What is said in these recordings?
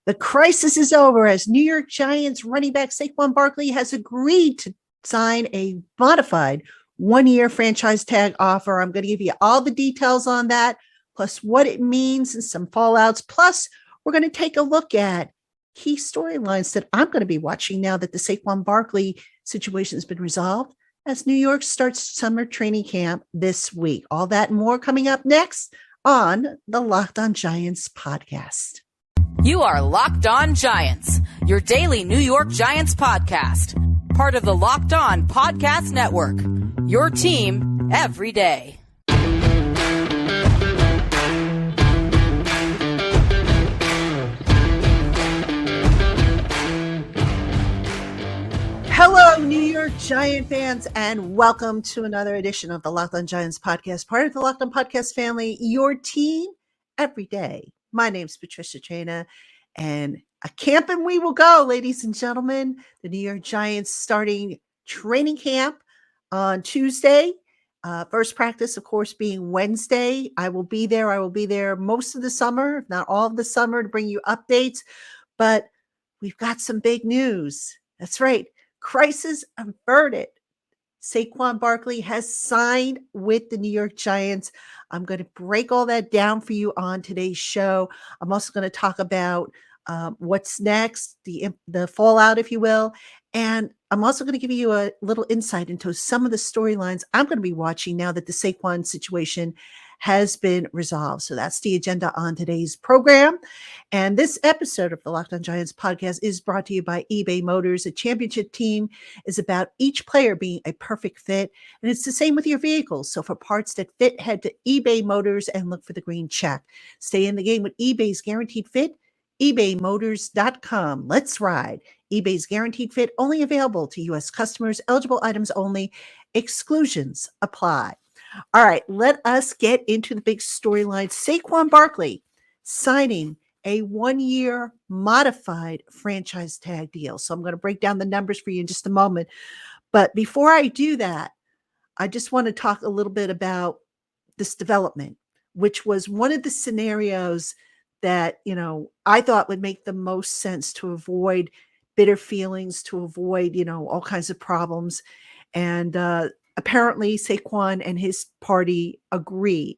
The crisis is over as New York Giants running back Saquon Barkley has agreed to sign a modified one-year franchise tag offer. I'm going to give you all the details on that, plus what it means and some fallouts. Plus, we're going to take a look at key storylines that I'm going to be watching now that the Saquon Barkley situation has been resolved as New York starts summer training camp this week. All that and more coming up next on the Locked On Giants podcast. You are Locked On Giants, your daily New York Giants podcast. Part of the Locked On Podcast Network, your team every day. Hello, New York Giant fans, and welcome to another edition of the Locked On Giants podcast, part of the Locked On Podcast family, your team every day. My name's Patricia Traina, and a camping we will go, ladies and gentlemen. The New York Giants starting training camp on Tuesday. First practice, of course, being Wednesday. I will be there most of the summer, if not all of the summer, to bring you updates. But we've got some big news. That's right. Crisis averted. Saquon Barkley has signed with the New York Giants. I'm going to break all that down for you on today's show. I'm also going to talk about what's next, the fallout, if you will. And I'm also going to give you a little insight into some of the storylines I'm going to be watching now that the Saquon situation has been resolved. So that's the agenda on today's program. And this episode of the Locked On Giants podcast is brought to you by eBay Motors. A championship team is about each player being a perfect fit. And it's the same with your vehicles. So for parts that fit, head to eBay Motors and look for the green check. Stay in the game with eBay's guaranteed fit. ebaymotors.com. Let's ride. eBay's guaranteed fit only available to U.S. customers. Eligible items only. Exclusions apply. All right, let us get into the big storyline. Saquon Barkley signing a one-year modified franchise tag deal. So I'm going to break down the numbers for you in just a moment. But before I do that, I just want to talk a little bit about this development, which was one of the scenarios that, I thought would make the most sense to avoid bitter feelings, to avoid, all kinds of problems. And apparently Saquon and his party agreed.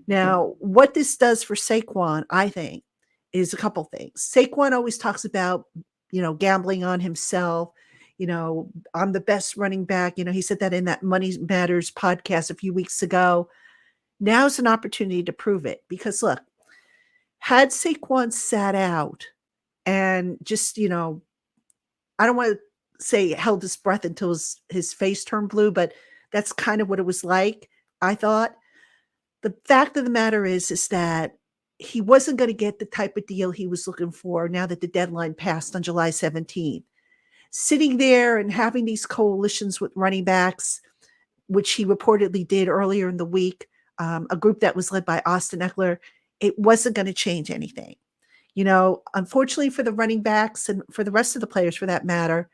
Now, what this does for Saquon, I think, is a couple things. Saquon always talks about, gambling on himself. I'm the best running back. He said that in that Money Matters podcast a few weeks ago. Now's an opportunity to prove it because look, had Saquon sat out and just, I don't want to say held his breath until his face turned blue, but that's kind of what it was like, I thought. The fact of the matter is that he wasn't going to get the type of deal he was looking for now that the deadline passed on July 17th. Sitting there and having these coalitions with running backs, which he reportedly did earlier in the week, a group that was led by Austin Eckler, it wasn't going to change anything. Unfortunately for the running backs and for the rest of the players for that matter,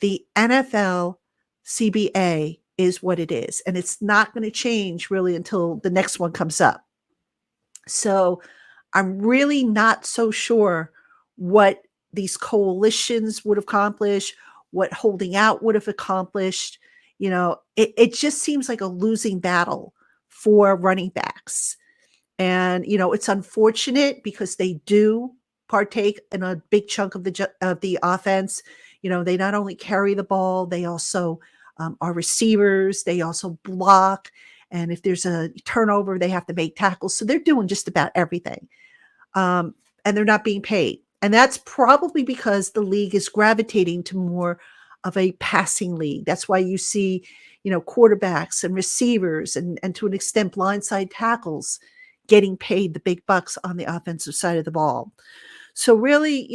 the NFL CBA is what it is. And it's not going to change really until the next one comes up. So I'm really not so sure what these coalitions would accomplish, what holding out would have accomplished. It just seems like a losing battle for running backs. And, it's unfortunate because they do partake in a big chunk of the offense. They not only carry the ball, they also are receivers. They also block. And if there's a turnover, they have to make tackles. So they're doing just about everything. And they're not being paid. And that's probably because the league is gravitating to more of a passing league. That's why you see, quarterbacks and receivers and to an extent blindside tackles getting paid the big bucks on the offensive side of the ball. So really,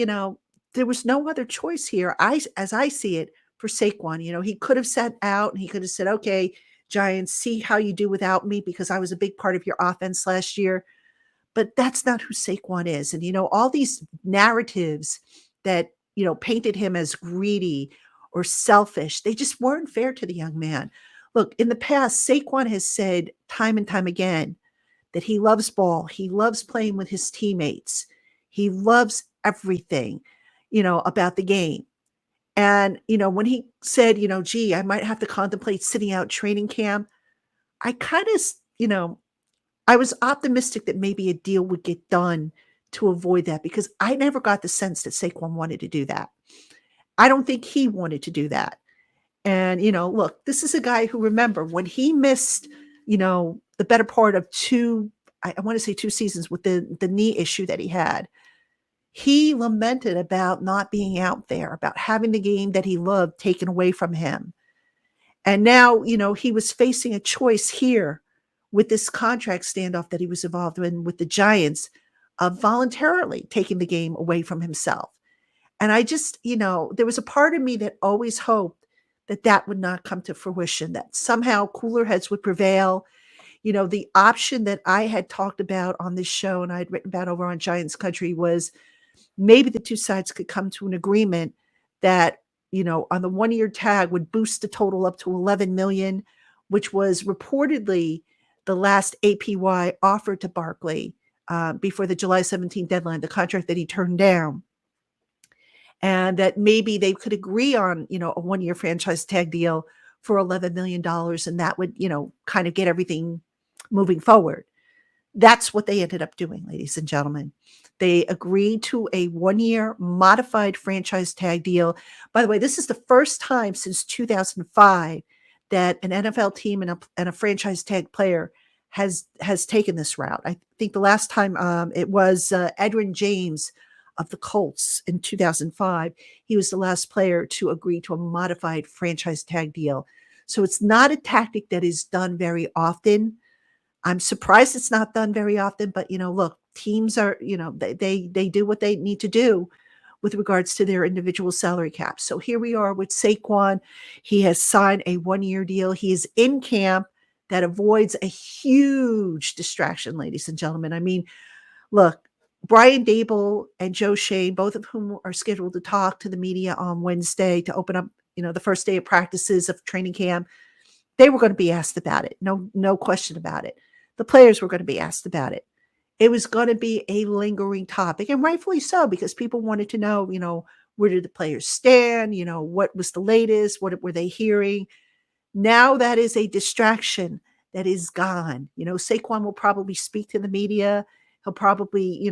there was no other choice here. As I see it, for Saquon, he could have sat out and he could have said, okay, Giants, see how you do without me because I was a big part of your offense last year. But that's not who Saquon is. And, all these narratives that, painted him as greedy or selfish, they just weren't fair to the young man. Look, in the past, Saquon has said time and time again that he loves ball. He loves playing with his teammates. He loves everything, about the game. And, when he said, gee, I might have to contemplate sitting out training camp, I kind of, I was optimistic that maybe a deal would get done to avoid that because I never got the sense that Saquon wanted to do that. I don't think he wanted to do that. And, look, this is a guy who, remember, when he missed, the better part of I want to say 2 seasons with the knee issue that he had, he lamented about not being out there, about having the game that he loved taken away from him. And now, he was facing a choice here with this contract standoff that he was involved in with the Giants of voluntarily taking the game away from himself. And I just, there was a part of me that always hoped that that would not come to fruition, that somehow cooler heads would prevail. The option that I had talked about on this show and I had written about over on Giants Country was maybe the two sides could come to an agreement that, on the 1-year tag would boost the total up to 11 million, which was reportedly the last APY offered to Barkley before the July 17th deadline, the contract that he turned down. And that maybe they could agree on, a 1-year franchise tag deal for $11 million. And that would, kind of get everything moving forward. That's what they ended up doing, ladies and gentlemen. They agreed to a 1-year modified franchise tag deal. By the way, this is the first time since 2005 that an NFL team and a franchise tag player has taken this route. I think the last time it was Edwin James of the Colts in 2005. He was the last player to agree to a modified franchise tag deal. So it's not a tactic that is done very often. I'm surprised it's not done very often, but look, teams are, they do what they need to do with regards to their individual salary caps. So here we are with Saquon. He has signed a 1-year deal. He is in camp. That avoids a huge distraction, ladies and gentlemen. I mean, look, Brian Dable and Joe Shane, both of whom are scheduled to talk to the media on Wednesday to open up, the first day of practices of training camp, they were going to be asked about it. No question about it. The players were going to be asked about it. It was going to be a lingering topic, and rightfully so, because people wanted to know, where did the players stand? What was the latest? What were they hearing? Now that is a distraction that is gone. Saquon will probably speak to the media. He'll probably,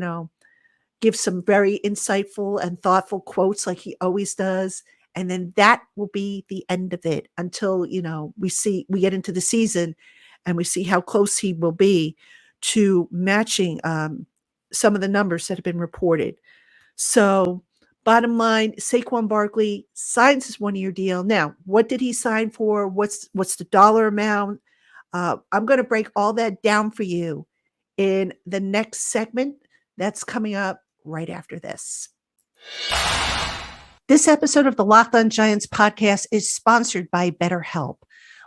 give some very insightful and thoughtful quotes like he always does. And then that will be the end of it until, we get into the season and we see how close he will be to matching some of the numbers that have been reported. So bottom line, Saquon Barkley signs his 1-year deal. Now, what did he sign for? What's the dollar amount? I'm going to break all that down for you in the next segment that's coming up right after this. This episode of the Locked On Giants podcast is sponsored by BetterHelp.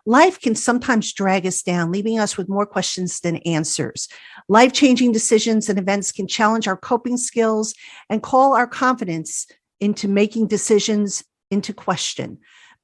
Life can sometimes drag us down, leaving us with more questions than answers. Life-changing decisions and events can challenge our coping skills and call our confidence into making decisions into question.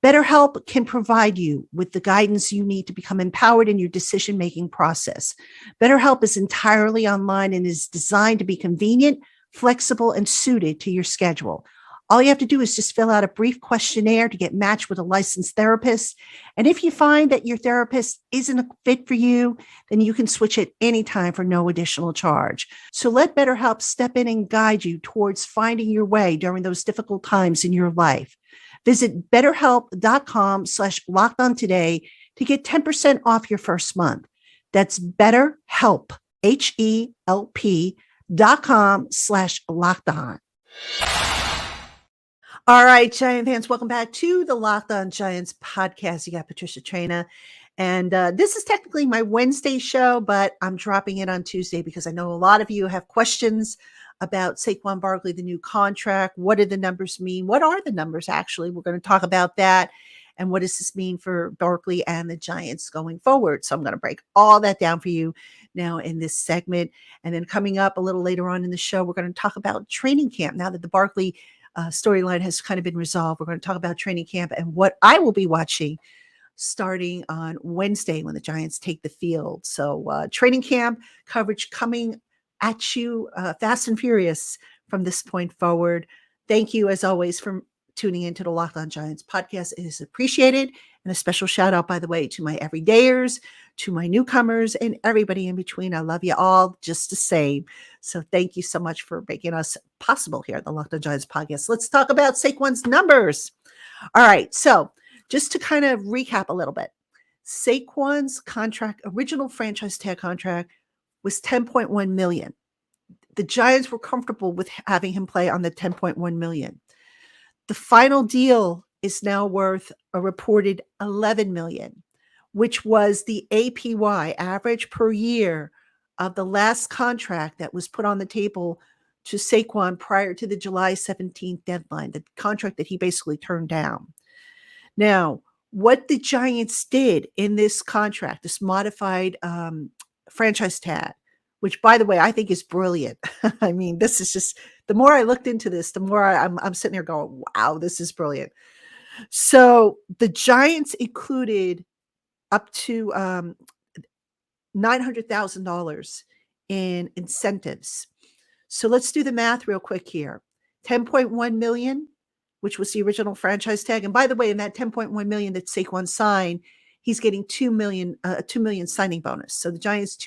BetterHelp can provide you with the guidance you need to become empowered in your decision-making process. BetterHelp is entirely online and is designed to be convenient, flexible, and suited to your schedule. All you have to do is just fill out a brief questionnaire to get matched with a licensed therapist. And if you find that your therapist isn't a fit for you, then you can switch at any time for no additional charge. So let BetterHelp step in and guide you towards finding your way during those difficult times in your life. Visit betterhelp.com/lockedon today to get 10% off your first month. That's BetterHelp, HELP.com/lockedon. All right, Giant fans, welcome back to the Locked On Giants podcast. You got Patricia Traina, and this is technically my Wednesday show, but I'm dropping it on Tuesday because I know a lot of you have questions about Saquon Barkley, the new contract. What do the numbers mean? What are the numbers, actually? We're going to talk about that, and what does this mean for Barkley and the Giants going forward? So I'm going to break all that down for you now in this segment, and then coming up a little later on in the show, we're going to talk about training camp now that the Barkley storyline has kind of been resolved. We're going to talk about training camp and what I will be watching starting on Wednesday when the Giants take the field. So training camp coverage coming at you fast and furious from this point forward. Thank you, as always, for tuning into the Locked On Giants podcast. It is appreciated. And a special shout out, by the way, to my everydayers, to my newcomers, and everybody in between. I love you all just the same. So thank you so much for making us possible here at the Locked On Giants podcast. Let's talk about Saquon's numbers. All right. So just to kind of recap a little bit, Saquon's contract, original franchise tag contract, was $10.1 million. The Giants were comfortable with having him play on the $10.1 million. The final deal is now worth a reported $11 million, which was the APY, average per year, of the last contract that was put on the table to Saquon prior to the July 17th deadline, the contract that he basically turned down. Now, what the Giants did in this contract, this modified franchise tag, which, by the way, I think is brilliant. I mean, this is just, the more I looked into this, the more I'm sitting here going, wow, this is brilliant. So the Giants included up to $900,000 in incentives. So let's do the math real quick here. $10.1 million, which was the original franchise tag. And by the way, in that $10.1 million that Saquon signed, he's getting $2 million signing bonus. So the Giants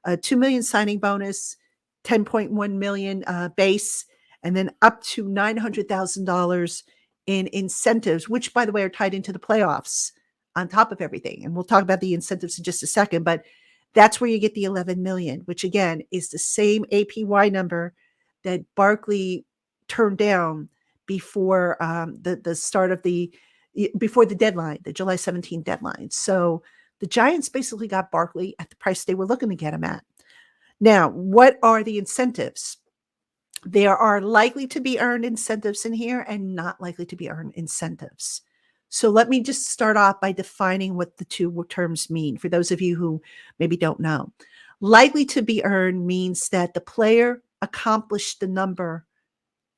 $2 million signing bonus, $10.1 million base, and then up to $900,000 in incentives, which, by the way, are tied into the playoffs on top of everything. And we'll talk about the incentives in just a second, but that's where you get the $11 million, which again is the same APY number that Barkley turned down before the start of before the deadline, the July 17th deadline. So the Giants basically got Barkley at the price they were looking to get him at. Now, what are the incentives? There are likely to be earned incentives in here and not likely to be earned incentives. So let me just start off by defining what the two terms mean for those of you who maybe don't know. Likely to be earned means that the player accomplished the number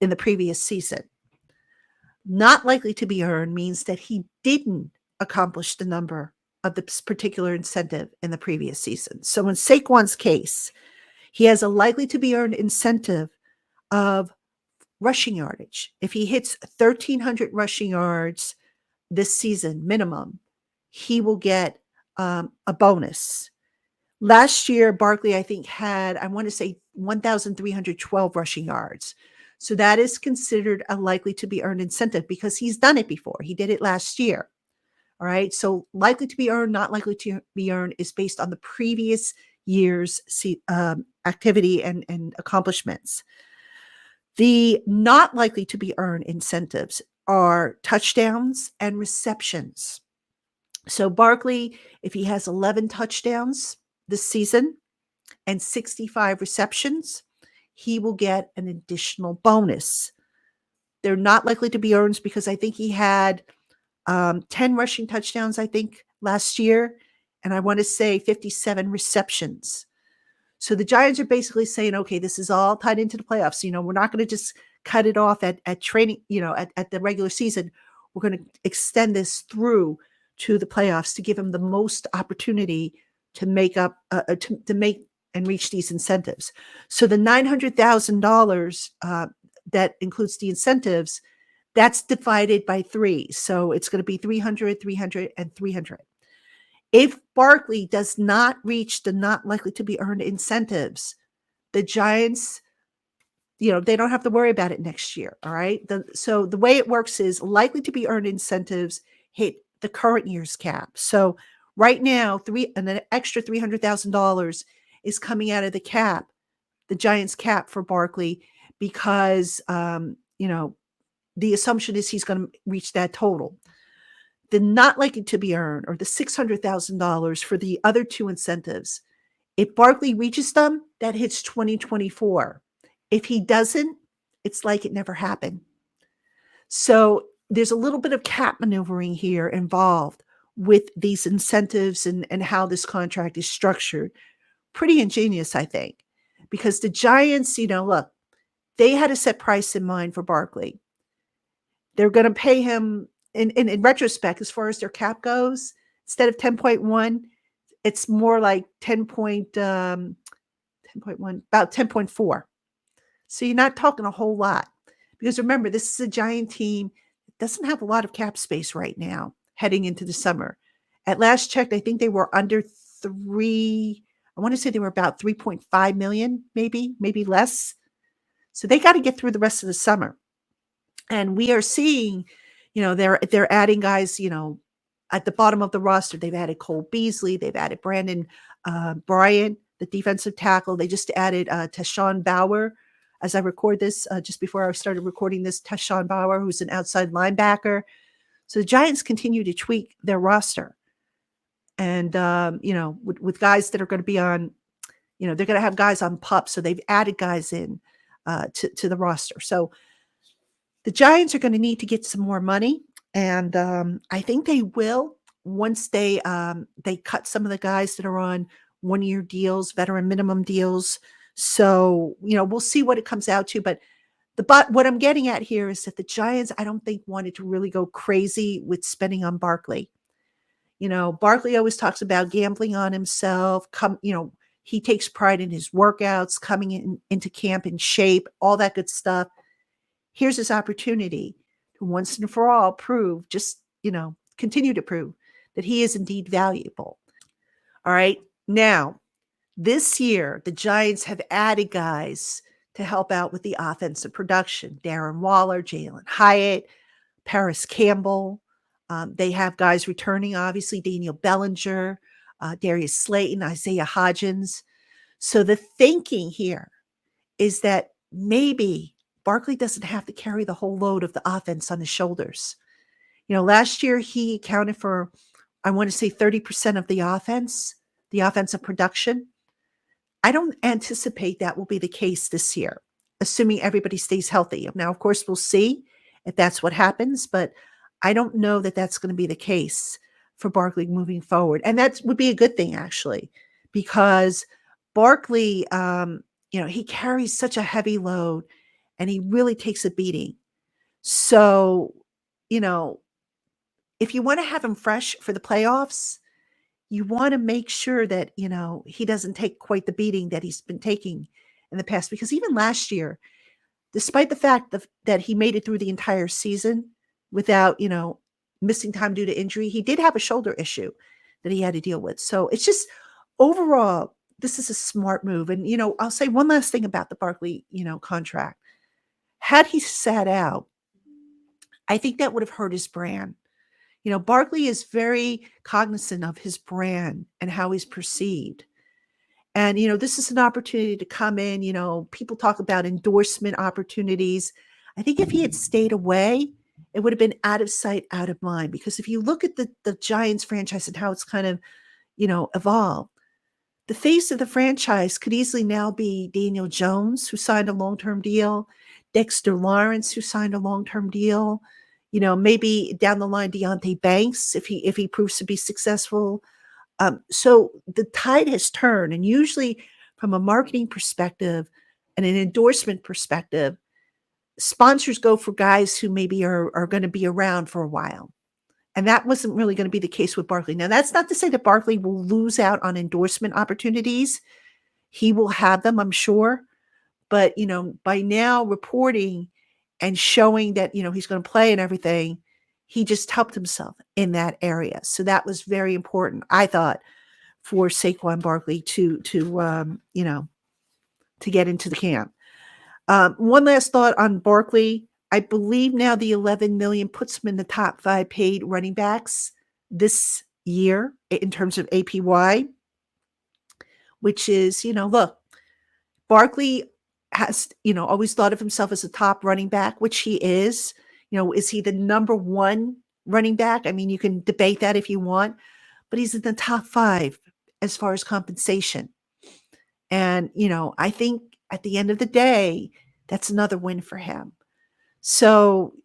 in the previous season. Not likely to be earned means that he didn't accomplish the number of this particular incentive in the previous season. So in Saquon's case, he has a likely to be earned incentive of rushing yardage. If he hits 1,300 rushing yards this season minimum, he will get a bonus. Last year, Barkley, I think, had, I want to say, 1,312 rushing yards. So that is considered a likely to be earned incentive because he's done it before. He did it last year. All right. So likely to be earned, not likely to be earned is based on the previous year's activity and accomplishments. The not likely to be earned incentives are touchdowns and receptions. So Barkley, if he has 11 touchdowns this season and 65 receptions, he will get an additional bonus. They're not likely to be earned because I think he had 10 rushing touchdowns, I think, last year. And I want to say 57 receptions. So the Giants are basically saying, okay, this is all tied into the playoffs. We're not going to just cut it off at training, at the regular season. We're going to extend this through to the playoffs to give him the most opportunity to make up, to make and reach these incentives. So the $900,000 that includes the incentives, that's divided by 3. So it's going to be 300, 300, and 300. If Barkley does not reach the not likely to be earned incentives, the Giants, they don't have to worry about it next year. All right. So the way it works is likely to be earned incentives hit the current year's cap. So right now, an extra $300,000 is coming out of the cap, the Giants cap for Barkley, because, the assumption is he's going to reach that total. The not likely to be earned, or the $600,000 for the other 2 incentives, if Barkley reaches them, that hits 2024. If he doesn't, it's like it never happened. So there's a little bit of cap maneuvering here involved with these incentives and how this contract is structured. Pretty ingenious, I think, because the Giants, look, they had a set price in mind for Barkley. They're going to pay him in retrospect, as far as their cap goes, instead of 10.1, it's more like 10.1, about 10.4. So you're not talking a whole lot. Because remember, this is a Giant team that doesn't have a lot of cap space right now heading into the summer. At last checked, I think they were under three. I want to say they were about 3.5 million, maybe less. So they got to get through the rest of the summer. And we are seeing, they're adding guys, at the bottom of the roster. They've added Cole Beasley. They've added Brandon Bryant, the defensive tackle. They just added Tashawn Bauer. As I record this, just before I started recording this, Tashawn Bauer, who's an outside linebacker. So the Giants continue to tweak their roster. And, with guys that are going to be on, they're going to have guys on PUP. So they've added guys in to the roster. So the Giants are going to need to get some more money. And I think they will once they cut some of the guys that are on one-year deals, veteran minimum deals. So, we'll see what it comes out to. But what I'm getting at here is that the Giants, I don't think, wanted to really go crazy with spending on Barkley. Barkley always talks about gambling on himself. He takes pride in his workouts, coming into camp in shape, all that good stuff. Here's his opportunity to once and for all prove, continue to prove that he is indeed valuable. All right. Now, this year, the Giants have added guys to help out with the offensive production. Darren Waller, Jalen Hyatt, Paris Campbell. They have guys returning, obviously, Daniel Bellinger, Darius Slayton, Isaiah Hodgins. So the thinking here is that maybe Barkley doesn't have to carry the whole load of the offense on his shoulders. Last year he accounted for, I want to say 30% of the offensive production. I don't anticipate that will be the case this year, assuming everybody stays healthy. Now, of course, we'll see if that's what happens, but I don't know that that's going to be the case for Barkley moving forward. And that would be a good thing, actually, because Barkley, he carries such a heavy load and he really takes a beating. So, if you want to have him fresh for the playoffs, you want to make sure that, he doesn't take quite the beating that he's been taking in the past. Because even last year, despite the fact that he made it through the entire season without, missing time due to injury, he did have a shoulder issue that he had to deal with. So it's just overall, this is a smart move. And, I'll say one last thing about the Barkley, contract. Had he sat out, I think that would have hurt his brand. Barkley is very cognizant of his brand and how he's perceived. And, this is an opportunity to come in. People talk about endorsement opportunities. I think if he had stayed away, it would have been out of sight, out of mind. Because if you look at the Giants franchise and how it's kind of, evolved, the face of the franchise could easily now be Daniel Jones, who signed a long-term deal, Dexter Lawrence, who signed a long-term deal, maybe down the line, Deonte Banks, if he proves to be successful. So the tide has turned, and usually from a marketing perspective and an endorsement perspective, sponsors go for guys who maybe are going to be around for a while. And that wasn't really going to be the case with Barkley. Now, that's not to say that Barkley will lose out on endorsement opportunities. He will have them, I'm sure. But, by now reporting and showing that, he's going to play and everything, he just helped himself in that area. So that was very important, I thought, for Saquon Barkley to get into the camp. One last thought on Barkley. I believe now the 11 million puts him in the top 5 paid running backs this year in terms of APY, which is, look, Barkley has, always thought of himself as a top running back, which he is. Is he the number 1 running back? I mean, you can debate that if you want, but he's in the top 5 as far as compensation. And, I think at the end of the day, that's another win for him. So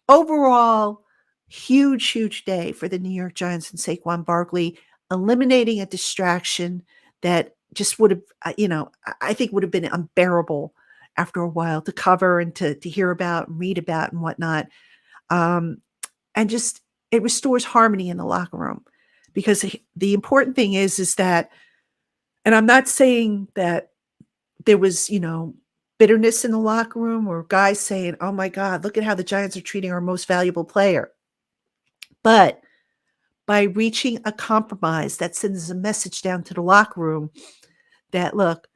overall, huge day for the New York Giants and Saquon Barkley, eliminating a distraction that just would have, I think would have been unbearable after a while to cover and to hear about and read about and whatnot. And just, it restores harmony in the locker room, because the important thing is that, and I'm not saying that there was, bitterness in the locker room or guys saying, oh my God, look at how the Giants are treating our most valuable player. But by reaching a compromise that sends a message down to the locker room that, look,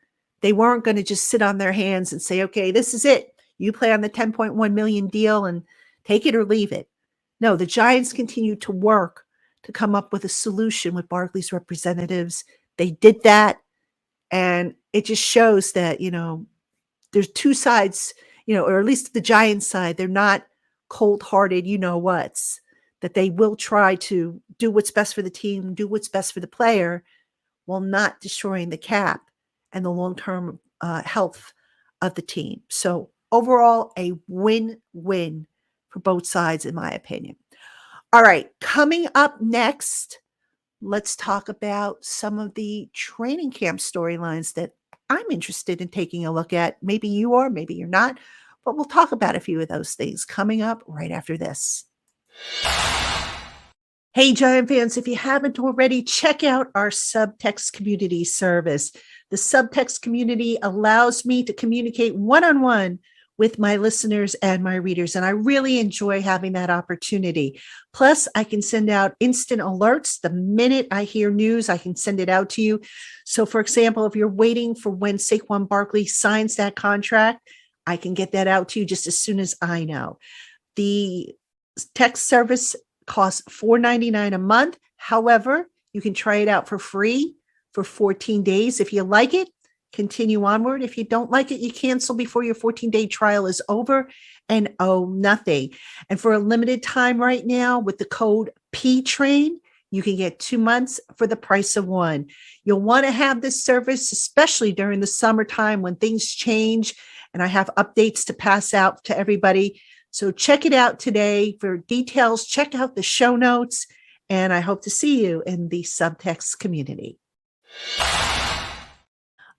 they weren't going to just sit on their hands and say, okay, this is it. You play on the 10.1 million deal and take it or leave it. No, the Giants continued to work to come up with a solution with Barkley's representatives. They did that. And it just shows that, there's two sides, or at least the Giants side, they're not cold-hearted, what's, that they will try to do what's best for the team, do what's best for the player, while not destroying the cap and the long-term health of the team. So overall, a win-win for both sides, in my opinion. All right, coming up next, let's talk about some of the training camp storylines that I'm interested in taking a look at. Maybe you are, maybe you're not, but we'll talk about a few of those things coming up right after this. Hey, Giant fans, if you haven't already, check out our Subtext community service. The Subtext community allows me to communicate one-on-one with my listeners and my readers, and I really enjoy having that opportunity. Plus, I can send out instant alerts. The minute I hear news, I can send it out to you. So, for example, if you're waiting for when Saquon Barkley signs that contract, I can get that out to you just as soon as I know. The text service costs $4.99 a month. However, you can try it out for free for 14 days. If you like it, continue onward. If you don't like it, you cancel before your 14-day trial is over and owe nothing. And for a limited time right now with the code PTRAIN, you can get 2 months for the price of one. You'll want to have this service, especially during the summertime when things change and I have updates to pass out to everybody. So check it out today. For details, check out the show notes, and I hope to see you in the Subtext community.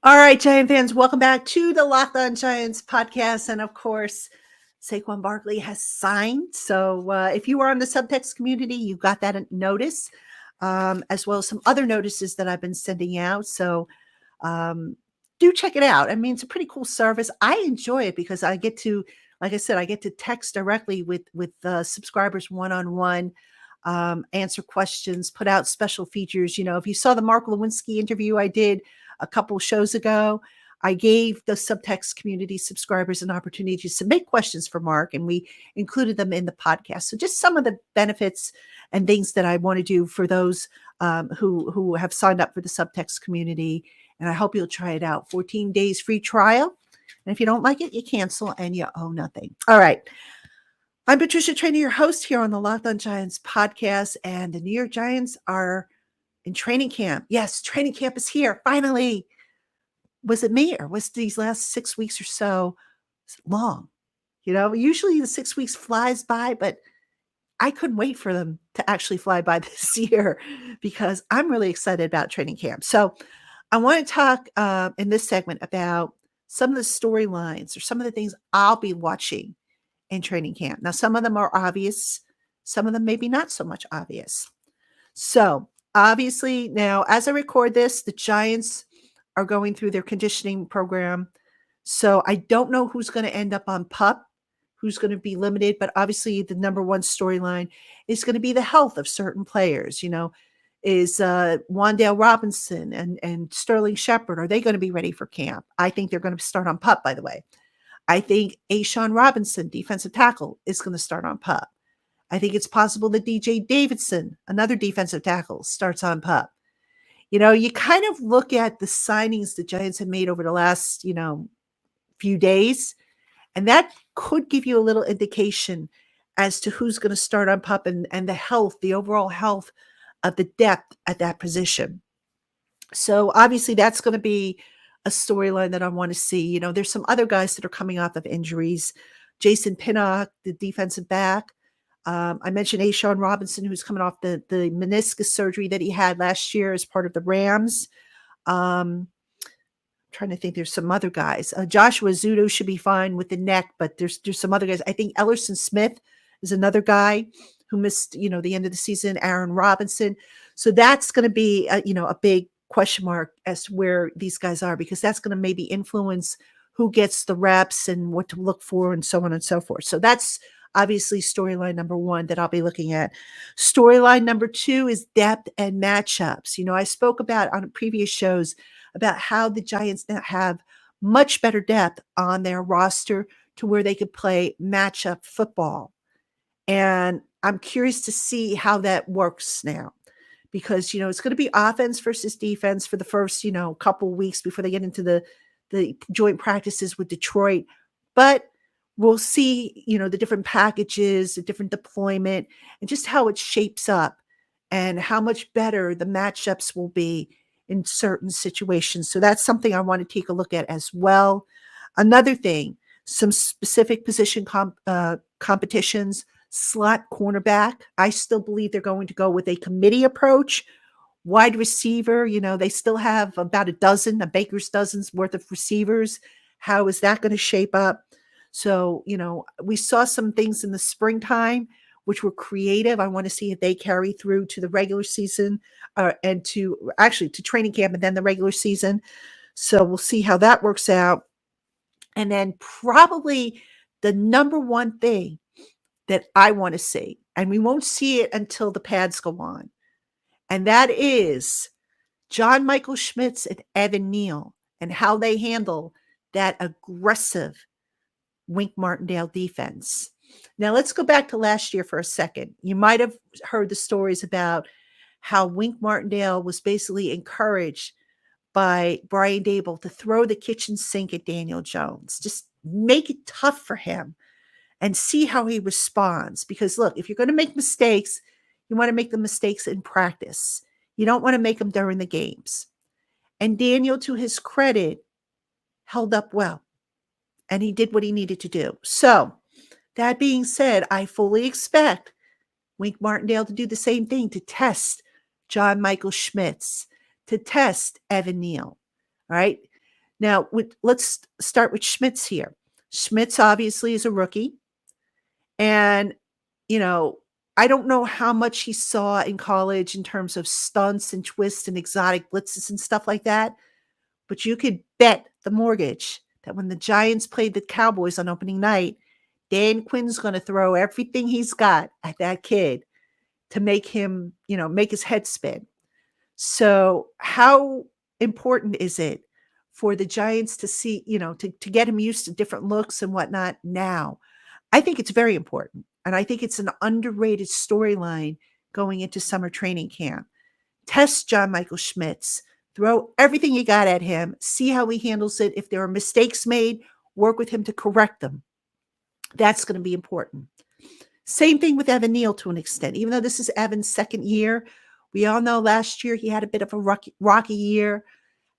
All right, Giant fans, welcome back to the Locked On Giants podcast. And of course, Saquon Barkley has signed. So if you are on the Subtext community, you got that notice, as well as some other notices that I've been sending out. So do check it out. I mean, it's a pretty cool service. I enjoy it because I get to, like I said, I get to text directly with subscribers one-on-one, answer questions, put out special features. If you saw the Mark Lewinsky interview I did a couple shows ago, I gave the Subtext community subscribers an opportunity to submit questions for Mark, and we included them in the podcast. So just some of the benefits and things that I want to do for those who have signed up for the Subtext community. And I hope you'll try it out. 14 days free trial. And if you don't like it, you cancel and you owe nothing. All right. I'm Patricia Traynor, your host here on the Locked On Giants podcast. And the New York Giants are in training camp. Yes, training camp is here. Finally. Was it me, or was these last 6 weeks or so long? Usually the 6 weeks flies by, but I couldn't wait for them to actually fly by this year because I'm really excited about training camp. So I want to talk in this segment about some of the storylines or some of the things I'll be watching in training camp. Now, some of them are obvious. Some of them maybe not so much obvious. So obviously now, as I record this, the Giants are going through their conditioning program. So I don't know who's going to end up on PUP, who's going to be limited, but obviously the number one storyline is going to be the health of certain players. Is Wan'Dale Robinson and Sterling Shepard, are they going to be ready for camp? I think they're going to start on PUP, by the way. I think A'Shawn Robinson, defensive tackle, is going to start on PUP. I think it's possible that DJ Davidson, another defensive tackle, starts on PUP. You kind of look at the signings the Giants have made over the last, few days, and that could give you a little indication as to who's going to start on PUP and the overall health of the depth at that position. So obviously that's going to be a storyline that I want to see. There's some other guys that are coming off of injuries. Jason Pinnock, the defensive back. I mentioned A'Shawn Robinson, who's coming off the meniscus surgery that he had last year as part of the Rams. Trying to think, there's some other guys. Joshua Zudo should be fine with the neck, but there's some other guys. I think Ellerson Smith is another guy who missed, the end of the season. Aaron Robinson. So that's going to be, a big question mark as to where these guys are, because that's going to maybe influence who gets the reps and what to look for and so on and so forth. So that's obviously storyline number one that I'll be looking at. Storyline number two is depth and matchups. I spoke about on previous shows about how the Giants now have much better depth on their roster to where they could play matchup football. And I'm curious to see how that works now because, it's going to be offense versus defense for the first, couple weeks before they get into the joint practices with Detroit. But we'll see, the different packages, the different deployment, and just how it shapes up and how much better the matchups will be in certain situations. So that's something I want to take a look at as well. Another thing, some specific position competitions, slot cornerback. I still believe they're going to go with a committee approach. Wide receiver, they still have about a baker's dozen's worth of receivers. How is that going to shape up? So, we saw some things in the springtime which were creative. I want to see if they carry through to the regular season and to training camp and then the regular season. So we'll see how that works out. And then probably the number one thing that I want to see, and we won't see it until the pads go on, and that is John Michael Schmitz and Evan Neal and how they handle that aggressive Wink Martindale defense. Now let's go back to last year for a second. You might have heard the stories about how Wink Martindale was basically encouraged by Brian Dable to throw the kitchen sink at Daniel Jones. Just make it tough for him and see how he responds. Because look, if you're going to make mistakes, you want to make the mistakes in practice. You don't want to make them during the games. And Daniel, to his credit, held up well. And he did what he needed to do. So that being said, I fully expect Wink Martindale to do the same thing, to test John Michael Schmitz, to test Evan Neal. All right. Now, let's start with Schmitz here. Schmitz obviously is a rookie. And, I don't know how much he saw in college in terms of stunts and twists and exotic blitzes and stuff like that. But you could bet the mortgage that when the Giants played the Cowboys on opening night, Dan Quinn's going to throw everything he's got at that kid to make him, make his head spin. So how important is it for the Giants to see, to get him used to different looks and whatnot now? I think it's very important. And I think it's an underrated storyline going into summer training camp. Test John Michael Schmitz. Throw everything you got at him. See how he handles it. If there are mistakes made, work with him to correct them. That's going to be important. Same thing with Evan Neal to an extent. Even though this is Evan's second year, we all know last year he had a bit of a rocky year.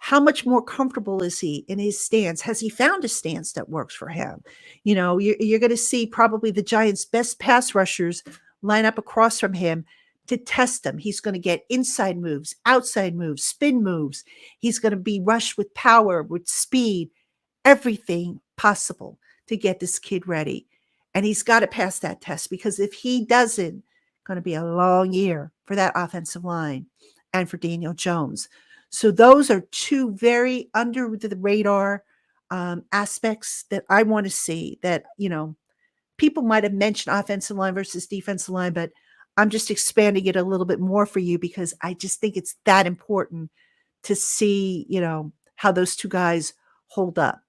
How much more comfortable is he in his stance? Has he found a stance that works for him? You're going to see probably the Giants' best pass rushers line up across from him to test him. He's going to get inside moves, outside moves, spin moves. He's going to be rushed with power, with speed, everything possible to get this kid ready. And he's got to pass that test, because if he doesn't, going to be a long year for that offensive line and for Daniel Jones. So those are two very under the radar aspects that I want to see, that, people might have mentioned offensive line versus defensive line, but I'm just expanding it a little bit more for you because I just think it's that important to see, how those two guys hold up.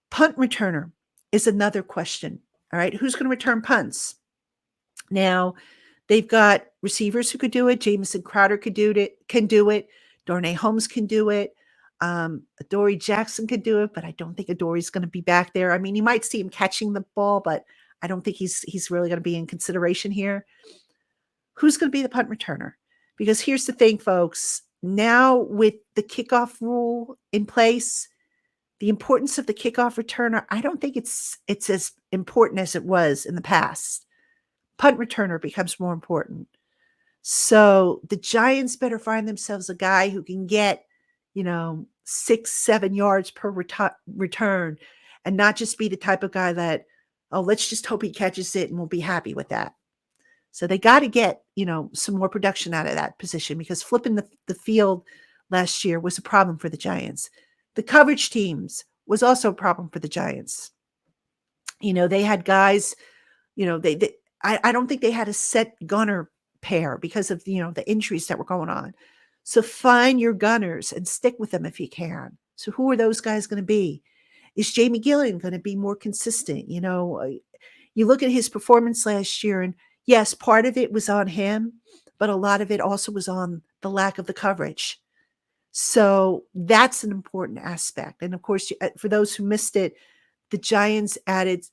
Punt returner is another question. All right. Who's going to return punts? Now, they've got receivers who could do it. Jamison Crowder can do it. Darnay Holmes can do it. Adoree Jackson could do it, but I don't think Adoree's going to be back there. I mean, you might see him catching the ball, but I don't think he's really going to be in consideration here. Who's going to be the punt returner? Because here's the thing, folks. Now with the kickoff rule in place, the importance of the kickoff returner, I don't think it's as important as it was in the past. Punt returner becomes more important. So the Giants better find themselves a guy who can get, 6-7 yards per return, and not just be the type of guy that, let's just hope he catches it and we'll be happy with that. So they got to get, some more production out of that position, because flipping the field last year was a problem for the Giants. The coverage teams was also a problem for the Giants. They had guys, I don't think they had a set gunner pair because of, the injuries that were going on. So find your gunners and stick with them if you can. So who are those guys going to be? Is Jamie Gillian going to be more consistent? You look at his performance last year, and yes, part of it was on him, but a lot of it also was on the lack of the coverage. So that's an important aspect. And of course, for those who missed it, the Giants added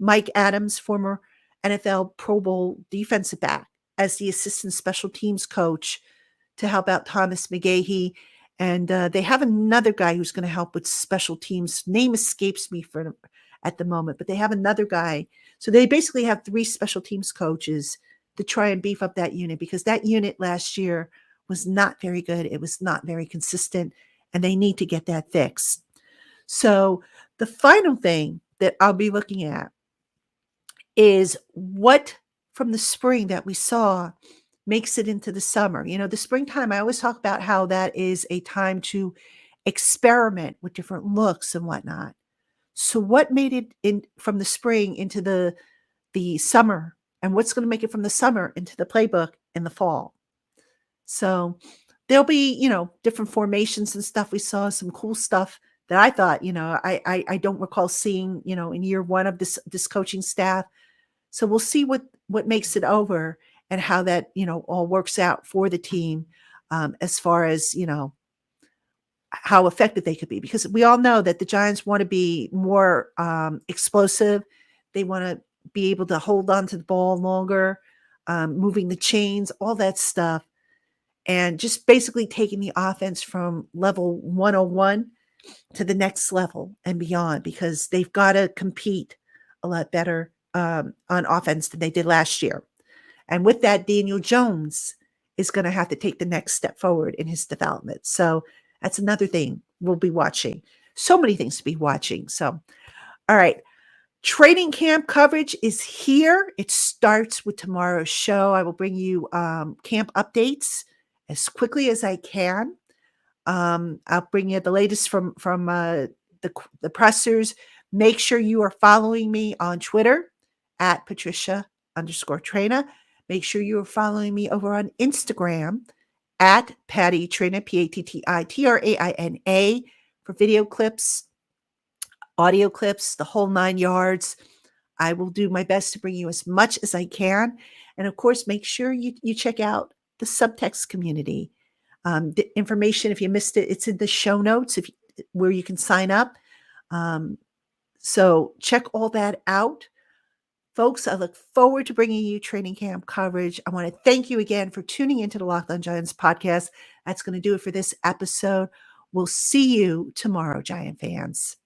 Mike Adams, former NFL Pro Bowl defensive back, as the assistant special teams coach to help out Thomas McGahee. And they have another guy who's going to help with special teams. Name escapes me at the moment, but they have another guy. So they basically have 3 special teams coaches to try and beef up that unit, because that unit last year was not very good. It was not very consistent, and they need to get that fixed. So the final thing that I'll be looking at is what from the spring that we saw makes it into the summer. The springtime, I always talk about how that is a time to experiment with different looks and whatnot. So what made it in from the spring into the summer, and what's going to make it from the summer into the playbook in the fall? So there'll be, different formations and stuff. We saw some cool stuff that I thought, I don't recall seeing, in year one of this coaching staff. So we'll see what makes it over and how that, all works out for the team, as far as, how effective they could be, because we all know that the Giants want to be more explosive. They want to be able to hold on to the ball longer, moving the chains, all that stuff, and just basically taking the offense from level 101 to the next level and beyond, because they've got to compete a lot better on offense than they did last year. And with that, Daniel Jones is going to have to take the next step forward in his development. So that's another thing we'll be watching. So many things to be watching. So, all right. Training camp coverage is here. It starts with tomorrow's show. I will bring you camp updates as quickly as I can. I'll bring you the latest from the pressers. Make sure you are following me on Twitter at Patricia_Traina. Make sure you are following me over on Instagram at Patty Traina, PATTITRAINA, for video clips, audio clips, the whole 9 yards. I will do my best to bring you as much as I can. And of course, make sure you check out the Subtext community. The information, if you missed it, it's in the show notes where you can sign up. So check all that out. Folks, I look forward to bringing you training camp coverage. I want to thank you again for tuning into the Locked On Giants podcast. That's going to do it for this episode. We'll see you tomorrow, Giant fans.